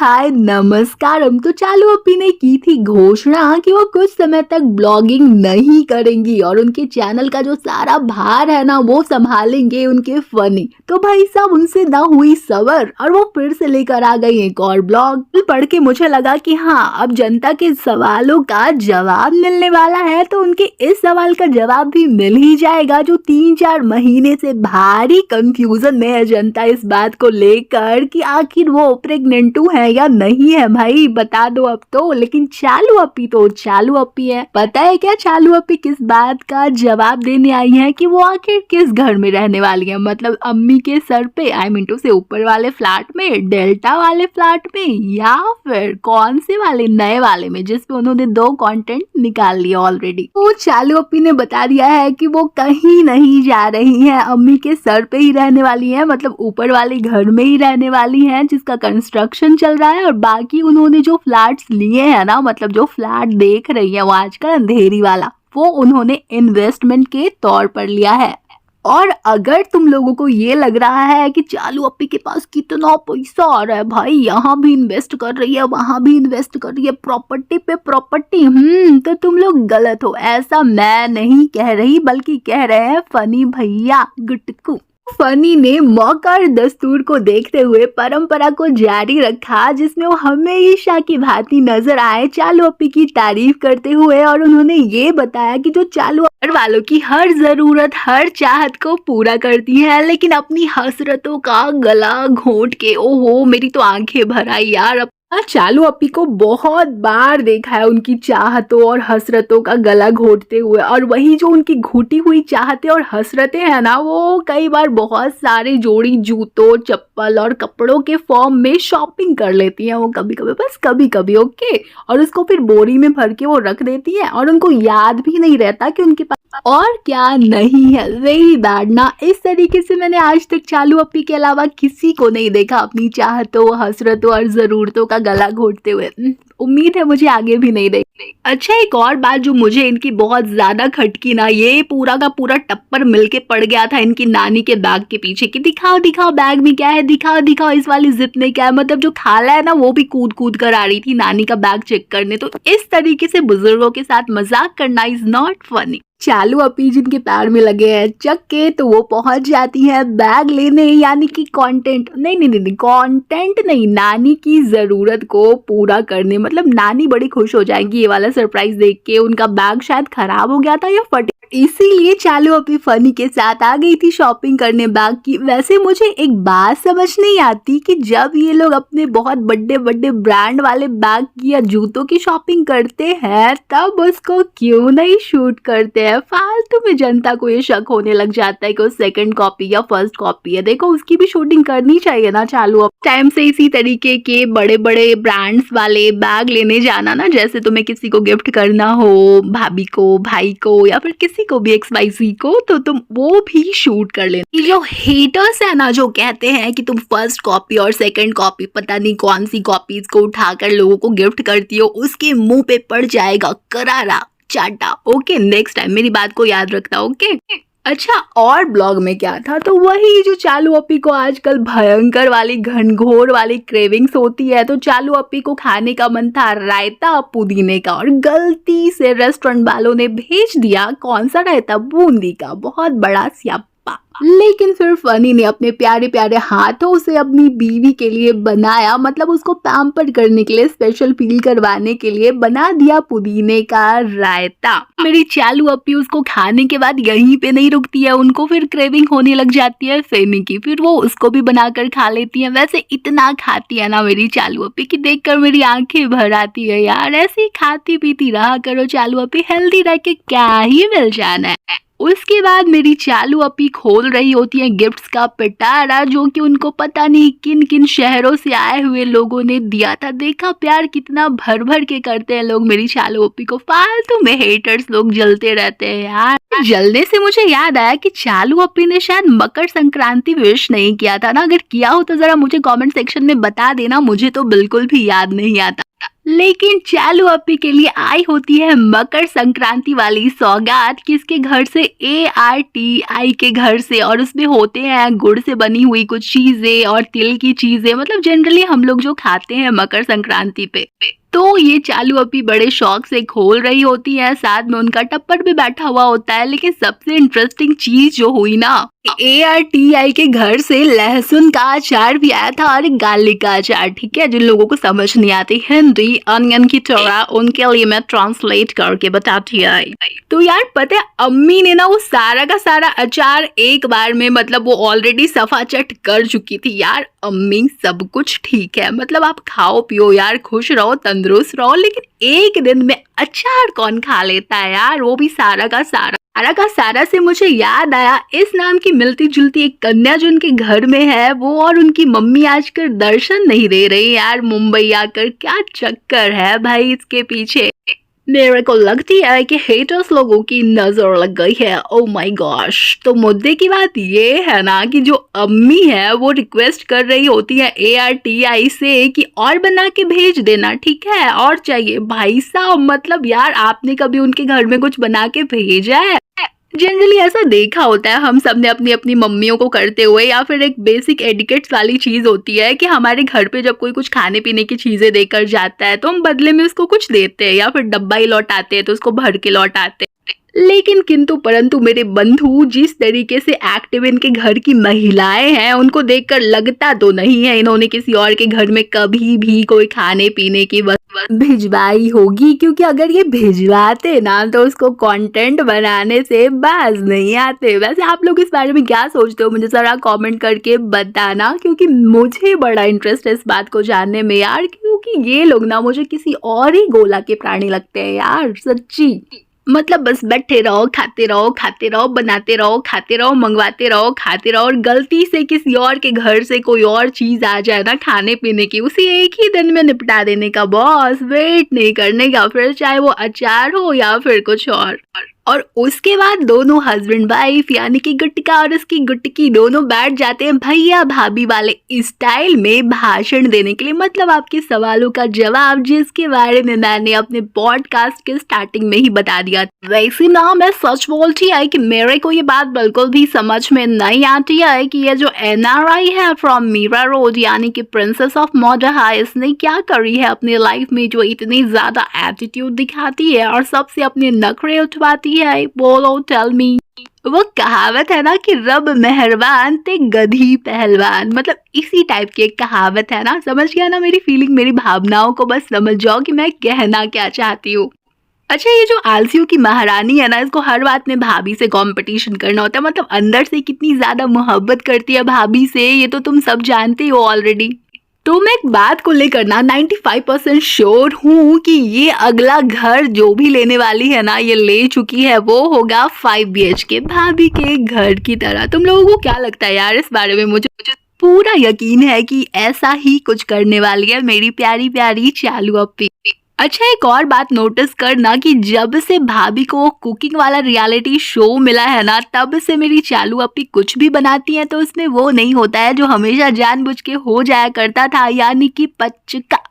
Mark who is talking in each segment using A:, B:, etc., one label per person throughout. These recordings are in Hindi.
A: हाय नमस्कार। हम तो चालू अपी ने की थी घोषणा कि वो कुछ समय तक ब्लॉगिंग नहीं करेंगी और उनके चैनल का जो सारा भार है ना वो संभालेंगे उनके फनी। तो भाई साहब उनसे ना हुई सबर और वो फिर से लेकर आ गई एक और ब्लॉग। पढ़ के मुझे लगा कि हाँ अब जनता के सवालों का जवाब मिलने वाला है, तो उनके इस सवाल का जवाब भी मिल ही जाएगा जो 3-4 महीने से भारी कंफ्यूजन में है जनता इस बात को लेकर कि आखिर वो प्रेग्नेंटू है या नहीं है। भाई बता दो अब तो। लेकिन चालू अपी तो चालू अपी है। पता है क्या चालू अपी किस बात का जवाब देने आई है कि वो आखिर किस घर में रहने वाली है, मतलब अम्मी के सर पे आई मीन टू से ऊपर वाले फ्लैट में, डेल्टा वाले फ्लैट में, या फिर कौन से वाले नए वाले में जिसपे उन्होंने 2 कंटेंट निकाल लिया ऑलरेडी। तो चालू अपी ने बता दिया है कि वो कहीं नहीं जा रही है, अम्मी के सर पे ही रहने वाली है, मतलब ऊपर वाले घर में ही रहने वाली है जिसका कंस्ट्रक्शन चल रहा है। और बाकी उन्होंने जो फ्लैट्स लिए हैं ना, मतलब जो फ्लैट देख रही है वो आजकल अंधेरी वाला, वो उन्होंने इन्वेस्टमेंट के तौर पर लिया है। और अगर तुम लोगों को ये लग रहा है कि चालू अपी के पास कितना पैसा आ रहा है, भाई यहाँ भी इन्वेस्ट कर रही है वहां भी इन्वेस्ट कर रही है, प्रॉपर्टी पे प्रॉपर्टी, तो तुम लोग गलत हो। ऐसा मैं नहीं कह रही बल्कि कह रहे हैं फनी भैया गुटकू। फनी ने मौका और दस्तूर को देखते हुए परंपरा को जारी रखा जिसमें वो हमेशा की भांति नजर आए चालू अपी की तारीफ करते हुए। और उन्होंने ये बताया कि जो चालू घर वालों की हर जरूरत हर चाहत को पूरा करती है, लेकिन अपनी हसरतों का गला घोंट के, ओहो मेरी तो आंखें भर आई यार। चालू अपी को बहुत बार देखा है उनकी चाहतों और हसरतों का गला घोटते हुए, और वही जो उनकी घुटी हुई चाहतें और हसरतें हैं ना वो कई बार बहुत सारे जोड़ी जूतों चप्पल और कपड़ों के फॉर्म में शॉपिंग कर लेती हैं वो कभी कभी, बस कभी कभी ओके, और उसको फिर बोरी में भर के वो रख देती है और उनको याद भी नहीं रहता कि उनके पास और क्या नहीं है। वेरी बैड ना। इस तरीके से मैंने आज तक चालू अपी के अलावा किसी को नहीं देखा अपनी चाहतों हसरतों और जरूरतों का गला घोटते हुए। उम्मीद है मुझे आगे भी नहीं देखने। अच्छा एक और बात जो मुझे इनकी बहुत ज्यादा खटकी ना, ये पूरा का पूरा टप्पर मिलके पड़ गया था इनकी नानी के बैग के पीछे कि दिखाओ दिखाओ बैग में क्या है, दिखाओ दिखाओ इस वाली जिप में क्या है। मतलब जो खाला है ना वो भी कूद कूद कर आ रही थी नानी का बैग चेक करने। तो इस तरीके से बुजुर्गों के साथ मजाक करना इज नॉट फनी। चालू अपी जिनके पैर में लगे हैं चक्के तो वो पहुंच जाती है बैग लेने, यानी कि कंटेंट नहीं कंटेंट नहीं, नानी की जरूरत को पूरा करने। मतलब नानी बड़ी खुश हो जाएंगी ये वाला सरप्राइज देख के। उनका बैग शायद खराब हो गया था या फटे, इसीलिए चालू अपी फनी के साथ आ गई थी शॉपिंग करने बैग की। वैसे मुझे एक बात समझ नहीं आती कि जब ये लोग अपने बहुत बड़े बड़े ब्रांड वाले बैग की या जूतों की शॉपिंग करते हैं तब उसको क्यों नहीं शूट करते हैं। फालतू में जनता को ये शक होने लग जाता है कि वो सेकंड कॉपी या फर्स्ट कॉपी है। देखो उसकी भी शूटिंग करनी चाहिए ना चालू अपी टाइम से। इसी तरीके के बड़े बड़े ब्रांड्स वाले बैग लेने जाना ना, जैसे तुम्हें किसी को गिफ्ट करना हो, भाभी को भाई को या फिर किसी को भी XYZ को, तो तुम वो भी शूट कर लेना। जो हेटर्स है ना जो कहते हैं कि तुम फर्स्ट कॉपी और सेकंड कॉपी पता नहीं कौन सी कॉपीज को उठाकर लोगों को गिफ्ट करती हो, उसके मुंह पे पड़ जाएगा करारा चाटा। ओके नेक्स्ट टाइम मेरी बात को याद रखना। ओके अच्छा और ब्लॉग में क्या था, तो वही जो चालू अपी को आजकल भयंकर वाली घनघोर वाली क्रेविंग्स होती है। तो चालू अपी को खाने का मन था रायता पुदीने का, और गलती से रेस्टोरेंट वालों ने भेज दिया कौन सा रायता, बूंदी का, बहुत बड़ा स्यापा। लेकिन फिर फनी ने अपने प्यारे प्यारे हाथों से अपनी बीवी के लिए बनाया, मतलब उसको पैम्पर करने के लिए, स्पेशल फील करवाने के लिए बना दिया पुदीने का रायता। मेरी चालू अपी उसको खाने के बाद यहीं पे नहीं रुकती है, उनको फिर क्रेविंग होने लग जाती है फेनी की, फिर वो उसको भी बनाकर खा लेती है। वैसे इतना खाती है ना मेरी चालू अपी कि देखकर मेरी आंखें भर आती है यार। ऐसे ही खाती पीती रहा करो चालू अपी, हेल्दी रह के क्या ही मिल जाना है। उसके बाद मेरी चालू अपी खोल रही होती है गिफ्ट्स का पिटारा जो कि उनको पता नहीं किन किन शहरों से आए हुए लोगों ने दिया था। देखा प्यार कितना भर भर के करते हैं लोग मेरी चालू अपी को। फालतू में हेटर्स लोग जलते रहते हैं यार। जलने से मुझे याद आया कि चालू अपी ने शायद मकर संक्रांति विश नहीं किया था ना, अगर किया हो तो जरा मुझे कमेंट सेक्शन में बता देना, मुझे तो बिल्कुल भी याद नहीं आता। लेकिन चालू अप्पी के लिए आई होती है मकर संक्रांति वाली सौगात, किसके घर से, ARTI के घर से। और उसमें होते हैं गुड़ से बनी हुई कुछ चीजें और तिल की चीजें, मतलब जनरली हम लोग जो खाते हैं मकर संक्रांति पे। तो ये चालू अप्पी बड़े शौक से खोल रही होती है, साथ में उनका टप्पड़ भी बैठा हुआ होता है। लेकिन सबसे इंटरेस्टिंग चीज जो हुई ना, ARTI के घर से लहसुन का अचार भी आया था और गार्लिक का अचार। ठीक है, जिन लोगों को समझ नहीं आती हिंदी अनियन की तरह, उनके लिए मैं ट्रांसलेट करके बताती है। तो यार पता है, अम्मी ने ना वो सारा का सारा अचार एक बार में, मतलब वो ऑलरेडी सफा चट कर चुकी थी। यार अम्मी, सब कुछ ठीक है, मतलब आप खाओ पियो यार, खुश रहो, तंदुरुस्त रहो, लेकिन एक दिन में अचार कौन खा लेता है यार, वो भी सारा का सारा। सारा का सारा से मुझे याद आया, इस नाम की मिलती जुलती एक कन्या जो उनके घर में है, वो और उनकी मम्मी आजकल दर्शन नहीं दे रही यार मुंबई आकर। क्या चक्कर है भाई इसके पीछे। मेरे को लगती है कि हेटर्स लोगों की नजर लग गई है। Oh my gosh. तो मुद्दे की बात ये है ना कि जो अम्मी है वो रिक्वेस्ट कर रही होती है ARTI से कि और बना के भेज देना, ठीक है, और चाहिए। भाई साहब, मतलब यार आपने कभी उनके घर में कुछ बना के भेजा है? जनरली ऐसा देखा होता है हम सब ने अपनी अपनी मम्मियों को करते हुए, या फिर एक बेसिक एडिकेट्स वाली चीज होती है कि हमारे घर पे जब कोई कुछ खाने पीने की चीजें देकर जाता है तो हम बदले में उसको कुछ देते हैं, या फिर डब्बा ही लौटाते हैं तो उसको भर के लौटाते हैं। लेकिन किंतु परंतु मेरे बंधु जिस तरीके से एक्टिव इनके घर की महिलाएं हैं, उनको देखकर लगता तो नहीं है इन्होंने किसी और के घर में कभी भी कोई खाने पीने की वस्तु भिजवाई होगी, क्योंकि अगर ये भिजवाते ना तो उसको कंटेंट बनाने से बाज नहीं आते। वैसे आप लोग इस बारे में क्या सोचते हो, मुझे जरा कमेंट करके बताना, क्योंकि मुझे बड़ा इंटरेस्ट है इस बात को जानने में यार, क्योंकि ये लोग ना मुझे किसी और ही गोला के प्राणी लगते हैं यार, सच्ची। मतलब बस बैठे रहो, खाते रहो, बनाते रहो, खाते रहो, मंगवाते रहो, खाते रहो, और गलती से किसी और के घर से कोई और चीज आ जाए ना खाने पीने की, उसी एक ही दिन में निपटा देने का बॉस, वेट नहीं करने का, फिर चाहे वो अचार हो या फिर कुछ और उसके बाद दोनों हस्बैंड वाइफ यानी कि गुटका और उसकी गुटकी दोनों बैठ जाते हैं भैया भाभी वाले स्टाइल में भाषण देने के लिए। मतलब आपके सवालों का जवाब, जिसके बारे में मैंने अपने पॉडकास्ट के स्टार्टिंग में ही बता दिया। वैसे ना मैं सच बोलती है कि मेरे को ये बात बिल्कुल भी समझ में नहीं आती है कि ये जो NRI है फ्रॉम मीरा रोड यानी कि प्रिंसेस ऑफ मॉडर्हा, इसने क्या करी है अपनी लाइफ में जो इतनी ज्यादा एटीट्यूड दिखाती है और सबसे अपने नखरे उठवाती है। बोलो, टेल मी। वो कहावत है ना कि रब मेहरबान ते गधी पहलवान, मतलब इसी टाइप की एक कहावत है ना। समझ गया ना मेरी फीलिंग, मेरी भावनाओं को बस समझ जाओ कि मैं कहना क्या चाहती हूँ। अच्छा, ये जो आलसियों की महारानी है ना, इसको हर बात में भाभी से कंपटीशन करना होता है। मतलब अंदर से कितनी ज्यादा मोहब्बत करती है भाभी से, ये तो तुम सब जानते हो ऑलरेडी। तो मैं एक बात को लेकर ना 95% श्योर हूँ कि ये अगला घर जो भी लेने वाली है ना, ये ले चुकी है, वो होगा 5 BHK भाभी के घर की तरह। तुम लोगों को क्या लगता है यार इस बारे में? मुझे पूरा यकीन है कि ऐसा ही कुछ करने वाली है मेरी प्यारी प्यारी चालू अप्पी। अच्छा, एक और बात नोटिस करना कि जब से भाभी को वो कुकिंग वाला रियलिटी शो मिला है ना, तब से मेरी चालू अप्पी कुछ भी बनाती है तो उसमें वो नहीं होता है जो हमेशा जानबूझ के हो जाया करता था, यानी कि पचका।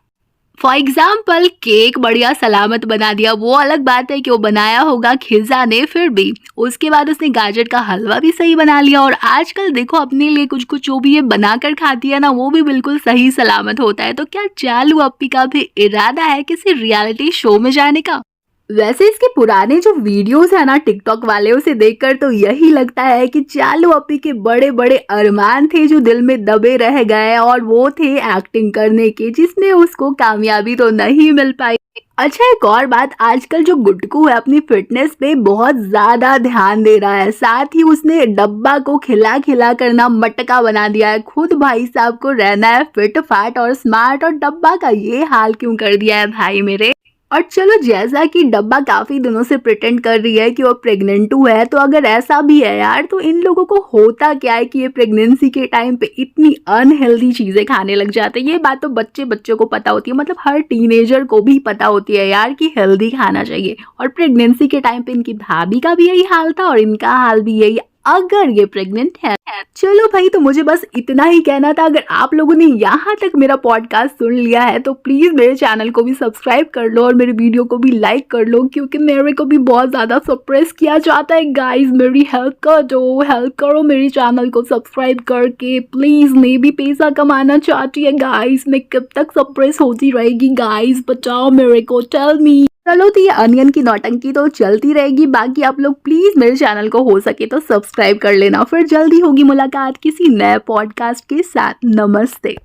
A: फॉर एग्जाम्पल, केक बढ़िया सलामत बना दिया, वो अलग बात है कि वो बनाया होगा खिजा ने, फिर भी उसके बाद उसने गाजर का हलवा भी सही बना लिया। और आजकल देखो अपने लिए कुछ कुछ जो भी ये बनाकर खाती है ना, वो भी बिल्कुल सही सलामत होता है। तो क्या चालू अप्पी का भी इरादा है किसी रियलिटी शो में जाने का? वैसे इसके पुराने जो वीडियोस है ना टिकटॉक वाले, उसे देखकर तो यही लगता है कि चालू अप्पी के बड़े बड़े अरमान थे जो दिल में दबे रह गए, और वो थे एक्टिंग करने के, जिसमें उसको कामयाबी तो नहीं मिल पाई। अच्छा, एक और बात, आजकल जो गुटकू है अपनी फिटनेस पे बहुत ज्यादा ध्यान दे रहा है, साथ ही उसने डब्बा को खिला खिला करना मटका बना दिया है। खुद भाई साहब को रहना है फिट फाट और स्मार्ट, और डब्बा का ये हाल क्यों कर दिया है भाई मेरे। और चलो, जैसा कि डब्बा काफी दिनों से प्रिटेंड कर रही है कि वो प्रेग्नेंट है, तो अगर ऐसा भी है यार, तो इन लोगों को होता क्या है कि ये प्रेगनेंसी के टाइम पे इतनी अनहेल्दी चीजें खाने लग जाते हैं। ये बात तो बच्चों को पता होती है, मतलब हर टीनेजर को भी पता होती है यार कि हेल्दी खाना चाहिए। और प्रेगनेंसी के टाइम पे इनकी भाभी का भी यही हाल था और इनका हाल भी यही अगर ये प्रेग्नेंट है। चलो भाई, तो मुझे बस इतना ही कहना था। अगर आप लोगों ने यहाँ तक मेरा पॉडकास्ट सुन लिया है तो प्लीज मेरे चैनल को भी सब्सक्राइब कर लो और मेरे वीडियो को भी लाइक कर लो, क्योंकि मेरे को भी बहुत ज्यादा सप्रेस किया जाता है गाइस। मेरी हेल्प कर दो, हेल्प करो मेरे चैनल को सब्सक्राइब करके प्लीज। मैं भी पैसा कमाना चाहती है गाइस। मैं कब तक सप्रेस होती रहेगी गाइस, बचाओ मेरे को, टेल मी। चलो, तो ये अनियन की नौटंकी तो चलती रहेगी। बाकी आप लोग प्लीज मेरे चैनल को हो सके तो सब्सक्राइब कर लेना। फिर जल्दी होगी मुलाकात किसी नए पॉडकास्ट के साथ। नमस्ते।